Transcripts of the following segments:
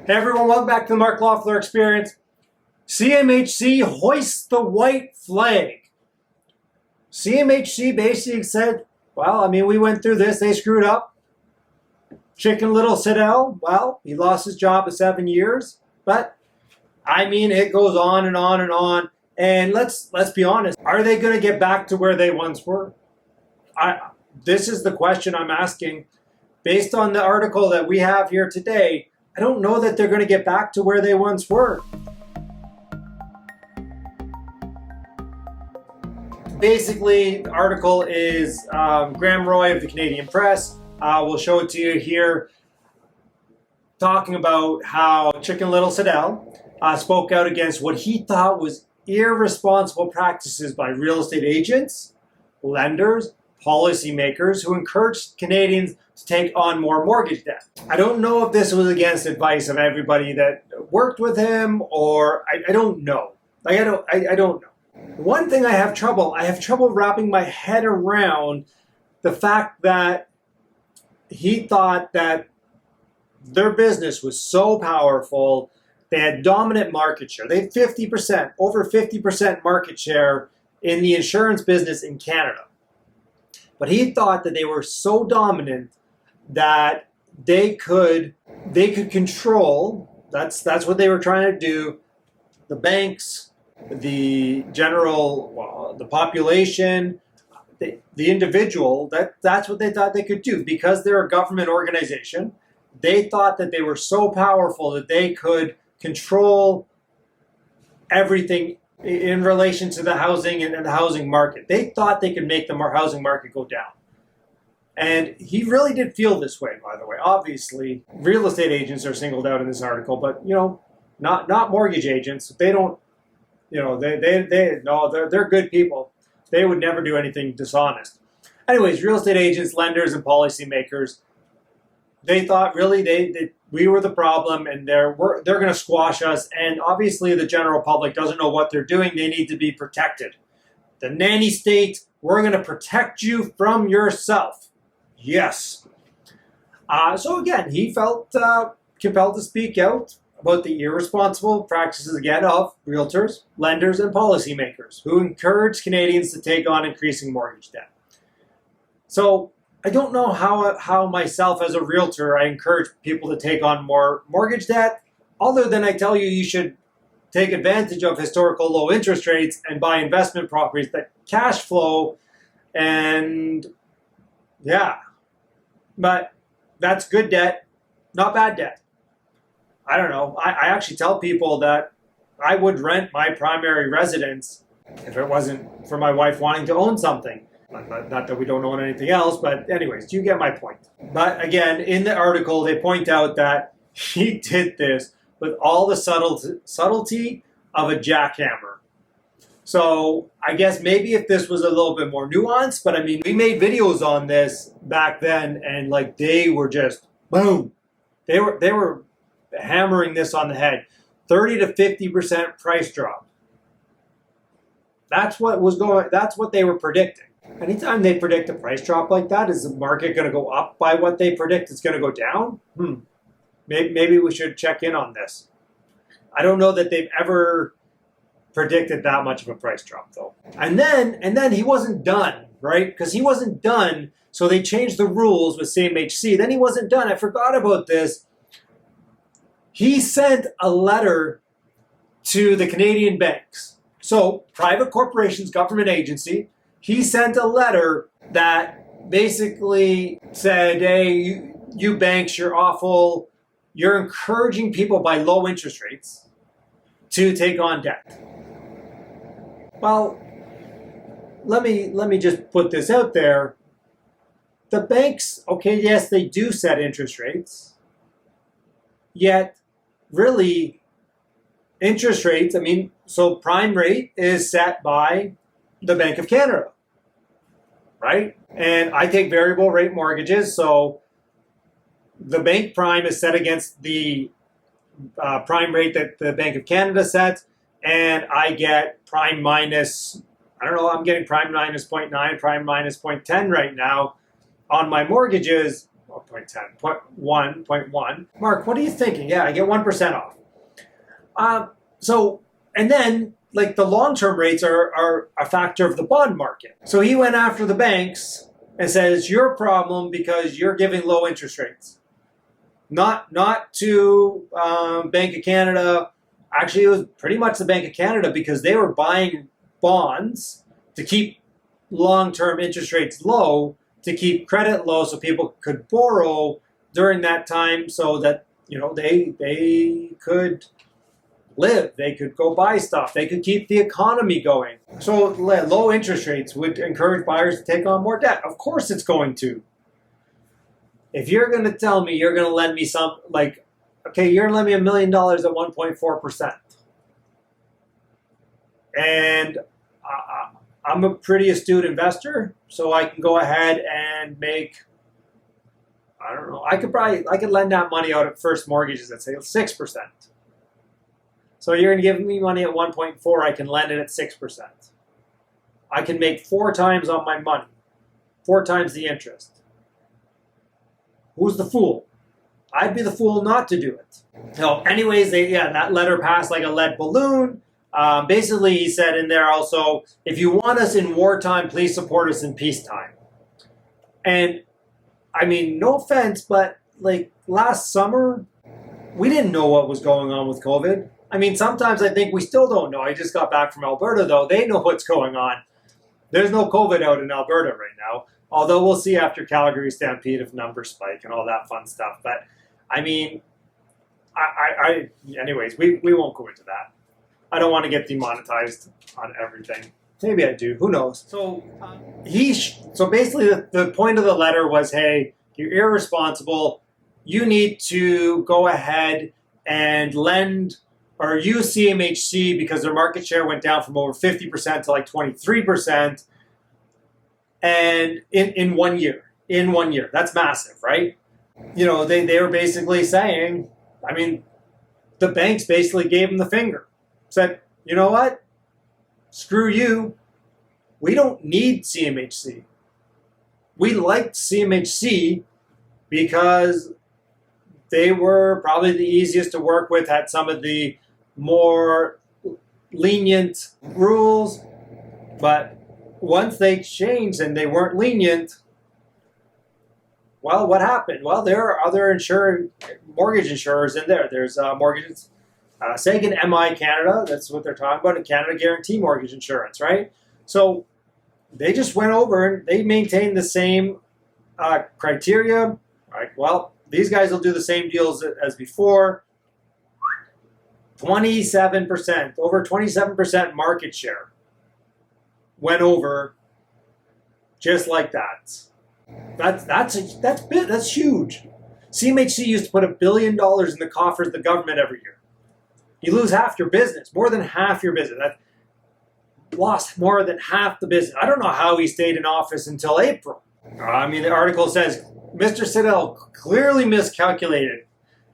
Hey everyone, welcome back to the Mark Loeffler Experience. CMHC hoists the white flag. CMHC basically said, well, we went through this, they screwed up. Chicken Little Siddell, well, he lost his job at 7 years, but it goes on and on and on. And let's be honest, are they going to get back to where they once were? This is the question I'm asking. Based on the article that we have here today, I don't know that they're going to get back to where they once were. Basically, the article is Graham Roy of the Canadian Press. We'll show it to you here, talking about how Chicken Little Siddell spoke out against what he thought was irresponsible practices by real estate agents, lenders, policymakers who encouraged Canadians to take on more mortgage debt. I don't know if this was against advice of everybody that worked with him, or I don't know. I don't know. One thing I have trouble wrapping my head around the fact that he thought that their business was so powerful, they had dominant market share. They had 50%, over 50% market share in the insurance business in Canada. But he thought that they were so dominant that they could control, that's what they were trying to do, the banks, the the population, the individual. That's what they thought they could do. Because they're a government organization, they thought that they were so powerful that they could control everything in relation to the housing and the housing market. They thought they could make the housing market go down. And he really did feel this way, by the way. Obviously, real estate agents are singled out in this article, but not mortgage agents. They don't, they're good people. They would never do anything dishonest. Anyways, real estate agents, lenders, and policymakers, they thought really we were the problem, and they're going to squash us. And obviously, the general public doesn't know what they're doing. They need to be protected. The nanny state, we're going to protect you from yourself. Yes. So again, he felt compelled to speak out about the irresponsible practices, again, of realtors, lenders, and policymakers who encourage Canadians to take on increasing mortgage debt. So I don't know how myself as a realtor, I encourage people to take on more mortgage debt, other than I tell you should take advantage of historical low interest rates and buy investment properties that cash flow. And yeah, but that's good debt, not bad debt. I don't know. I actually tell people that I would rent my primary residence if it wasn't for my wife wanting to own something. Not that we don't own anything else, but anyways, you get my point. But again, in the article, they point out that he did this with all the subtlety of a jackhammer. So I guess maybe if this was a little bit more nuanced, but we made videos on this back then, and they were just boom. They were hammering this on the head. 30 to 50% price drop. That's what they were predicting. Anytime they predict a price drop like that, is the market going to go up by what they predict it's going to go down? Maybe we should check in on this. I don't know that they've ever predicted that much of a price drop, though. And then he wasn't done, right? Because he wasn't done, so they changed the rules with CMHC. Then he wasn't done. I forgot about this. He sent a letter to the Canadian banks. So, private corporations, government agency, he sent a letter that basically said, hey, you banks, you're awful. You're encouraging people by low interest rates to take on debt. Well, let me just put this out there. The banks, okay, yes, they do set interest rates. Yet, really, interest rates, so prime rate is set by the Bank of Canada, right? And I take variable rate mortgages, so the bank prime is set against the prime rate that the Bank of Canada sets, and I get prime minus, I'm getting prime minus 0.9, prime minus 0.10 right now on my mortgages, oh, 0.10, 0.1. Mark, what are you thinking? Yeah, I get 1% off. And then like the long-term rates are a factor of the bond market. So he went after the banks and said, it's your problem because you're giving low interest rates. Not to Bank of Canada. Actually, it was pretty much the Bank of Canada because they were buying bonds to keep long-term interest rates low, to keep credit low so people could borrow during that time so that, they could live, they could go buy stuff, they could keep the economy going. So low interest rates would encourage buyers to take on more debt. Of course it's going to. If you're going to tell me you're going to lend me you're going to lend me $1 million at 1.4%. And I'm a pretty astute investor, so I can go ahead and make, I don't know, I could lend that money out at first mortgages at say 6%. So you're going to give me money at 1.4, I can lend it at 6%. I can make 4 times on my money, 4 times the interest. Who's the fool? I'd be the fool not to do it. So anyways, that letter passed like a lead balloon. Basically, he said in there also, if you want us in wartime, please support us in peacetime. And I mean, no offense, but like last summer, we didn't know what was going on with COVID. I mean, sometimes I think we still don't know. I just got back from Alberta, though. They know what's going on. There's no COVID out in Alberta right now. Although we'll see after Calgary Stampede if numbers spike and all that fun stuff. But, I mean, anyways, we won't go into that. I don't want to get demonetized on everything. Maybe I do. Who knows? So, so basically the point of the letter was, hey, you're irresponsible. You need to go ahead and lend or use CMHC because their market share went down from over 50% to like 23%. And in 1 year. In 1 year. That's massive, right? They were basically saying, I mean, the banks basically gave them the finger. Said, you know what? Screw you. We don't need CMHC. We liked CMHC because they were probably the easiest to work with, had some of the more lenient rules, but once they changed and they weren't lenient, well, what happened? Well, there are other mortgage insurers in there. There's mortgages, Sagan MI Canada, that's what they're talking about, and Canada Guarantee Mortgage Insurance, right? So they just went over and they maintained the same criteria. Right? Well, these guys will do the same deals as before. 27%, over 27% market share went over just like that. That's huge. CMHC used to put $1 billion in the coffers of the government every year. You lose half your business, more than half your business. That lost more than half the business. I don't know how he stayed in office until April. I mean, the article says Mr. Siddell clearly miscalculated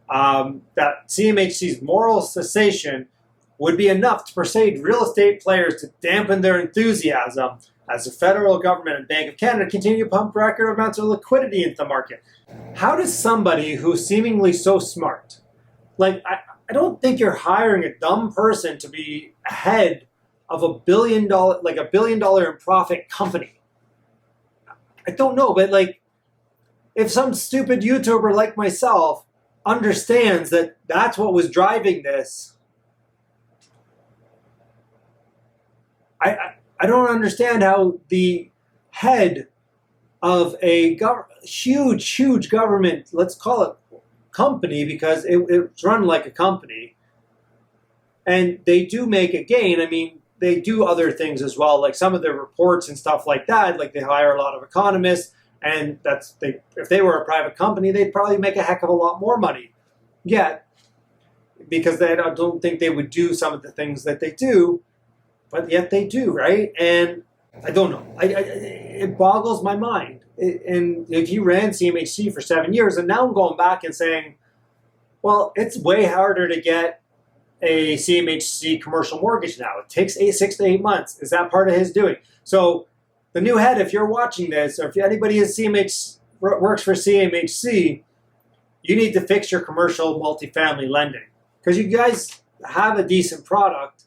that CMHC's moral cessation would be enough to persuade real estate players to dampen their enthusiasm as the federal government and Bank of Canada continue to pump record amounts of liquidity into the market. How does somebody who's seemingly so smart, I don't think you're hiring a dumb person to be head of $1 billion in profit company. I don't know, but if some stupid YouTuber like myself understands that that's what was driving this, I don't understand how the head of a huge government, let's call it company, because it's run like a company, and they do make a gain. I mean, they do other things as well, like some of their reports and stuff like that. Like they hire a lot of economists, and if they were a private company, they'd probably make a heck of a lot more money. Yet, because I don't think they would do some of the things that they do, but yet they do, right? And I don't know. It boggles my mind. And if he ran CMHC for 7 years, and now I'm going back and saying, well, it's way harder to get a CMHC commercial mortgage now. It takes 6 to 8 months. Is that part of his doing? So the new head, if you're watching this, or if anybody is CMHC works for CMHC, you need to fix your commercial multifamily lending because you guys have a decent product,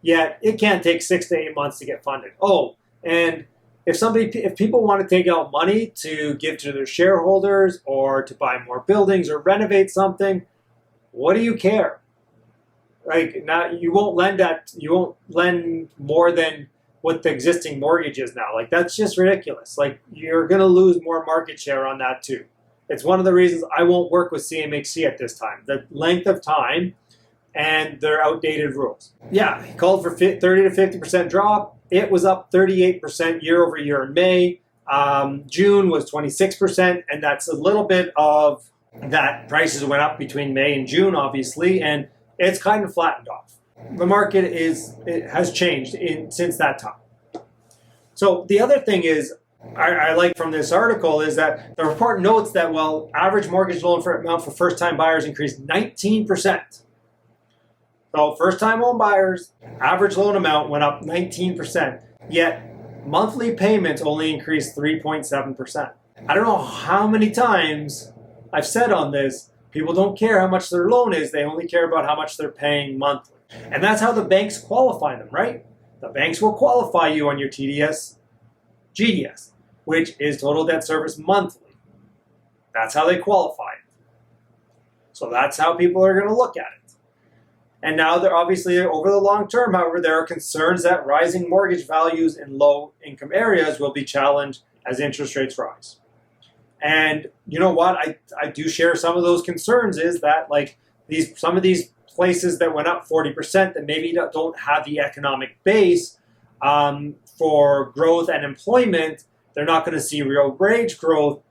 yet it can't take 6 to 8 months to get funded. Oh, and if people want to take out money to give to their shareholders or to buy more buildings or renovate something, what do you care? Like, now you won't lend more than what the existing mortgage is now. Like, that's just ridiculous. Like, you're going to lose more market share on that too. It's one of the reasons I won't work with CMHC at this time. The length of time and their outdated rules. Yeah, he called for 30 to 50% drop. It was up 38% year over year in May. June was 26%, and that's a little bit of that. Prices went up between May and June, obviously, and it's kind of flattened off. The market has changed since that time. So the other thing is, I like from this article is that the report notes that while average mortgage loan amount for first-time buyers increased 19%. So first-time home buyers, average loan amount went up 19%, yet monthly payments only increased 3.7%. I don't know how many times I've said on this, people don't care how much their loan is, they only care about how much they're paying monthly. And that's how the banks qualify them, right? The banks will qualify you on your TDS, GDS, which is total debt service monthly. That's how they qualify it. So that's how people are going to look at it. And now they're obviously over the long term, however, there are concerns that rising mortgage values in low income areas will be challenged as interest rates rise. And you know what? I do share some of those concerns is that like some of these places that went up 40% that maybe don't have the economic base for growth and employment, they're not going to see real wage growth.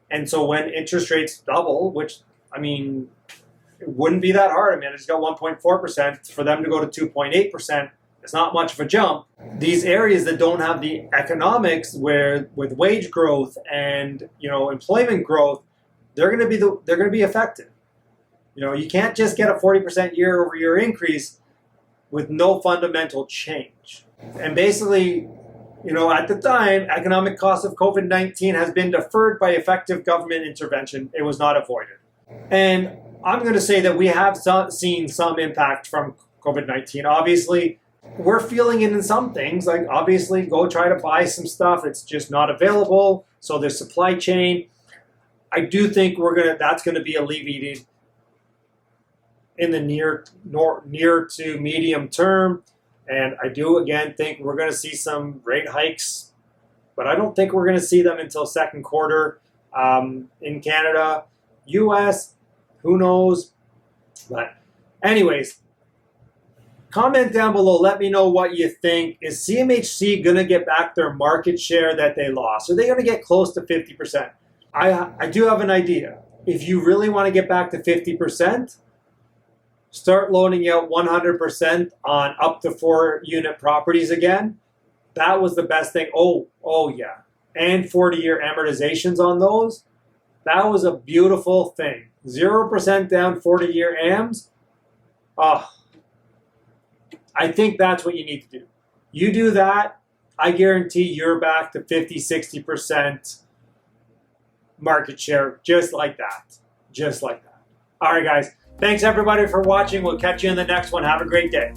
And so when interest rates double, which, I mean, it wouldn't be that hard. I mean, I just got 1.4%. For them to go to 2.8%, it's not much of a jump. These areas that don't have the economics with wage growth and employment growth, they're going to be affected. You can't just get a 40% year over year increase with no fundamental change. And basically, at the time, economic cost of COVID-19 has been deferred by effective government intervention. It was not avoided. And I'm going to say that we have seen some impact from COVID-19. Obviously, we're feeling it in some things. Like, obviously, go try to buy some stuff. It's just not available. So there's supply chain. I do think that's going to be alleviated in the near to medium term. And I do, again, think we're going to see some rate hikes, but I don't think we're going to see them until second quarter in Canada. U.S., who knows? But anyways, comment down below. Let me know what you think. Is CMHC going to get back their market share that they lost? Are they going to get close to 50%? I do have an idea. If you really want to get back to 50%, start loaning out 100% on up to 4 unit properties again. That was the best thing. Oh yeah. And 40-year amortizations on those. That was a beautiful thing. 0% down 40-year AMs. I think that's what you need to do. You do that, I guarantee you're back to 50, 60% market share just like that. Just like that. All right, guys. Thanks, everybody, for watching. We'll catch you in the next one. Have a great day.